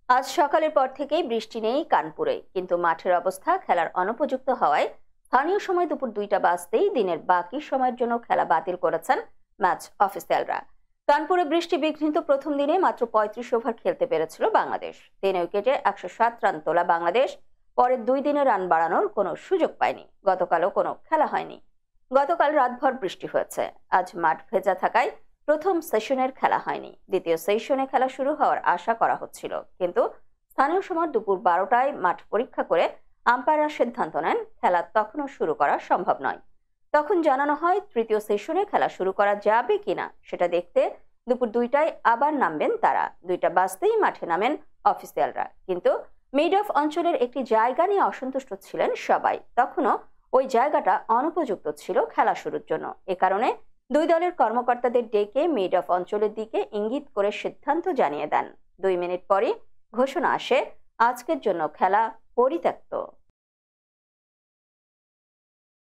আজ সকালের পর থেকেই বৃষ্টি নেই কানপুরে, কিন্তু মাঠের অবস্থা খেলার অনুপযুক্ত হওয়ায় স্থানীয় সময় দুপুর 2টা বাজতেই দিনের বাকি সময়ের জন্য খেলা বাতিল করেছেন ম্যাচ অফিসিয়ালরা। কানপুরে বৃষ্টি বিঘ্নিত প্রথম দিনে মাত্র 35 ওভার খেলতে পেরেছিল বাংলাদেশ। 3 উইকেটে 107 রান তোলা বাংলাদেশ পরের 2 দিনে রান বাড়ানোর কোনো সুযোগ পায়নি। গতকালও কোনো খেলা হয়নি। গতকাল রাতভর বৃষ্টি হয়েছে। আজ মাঠ ভেজা থাকায় প্রথম সেশনের খেলা হয়নি। দ্বিতীয় সেশনে খেলা শুরু হওয়ার আশা করা হচ্ছিল, কিন্তু স্থানীয় সময় দুপুর 12টায় মাঠ পরীক্ষা করে আম্পায়াররা সিদ্ধান্ত নেন খেলা তখনও শুরু করা সম্ভব নয়। তখন জানানো হয় তৃতীয় সেশনে খেলা শুরু করা যাবে কিনা সেটা দেখতে দুপুর 2টায় আবার নামবেন তারা। 2টা বাজতেই মাঠে নামেন অফিসিয়ালরা, কিন্তু মিড অফ অঞ্চলের একটি জায়গা নিয়ে অসন্তুষ্ট ছিলেন সবাই। তখনও ওই জায়গাটা অনুপযুক্ত ছিল খেলা শুরুর জন্য। এ কারণে দুই দলের কর্মকর্তাদের ডেকে মিড অফ অঞ্চলের দিকে ইঙ্গিত করে সিদ্ধান্ত জানিয়ে দেন। 2 মিনিট পরে ঘোষণা আসে, আজকের জন্য খেলা পরিত্যক্ত।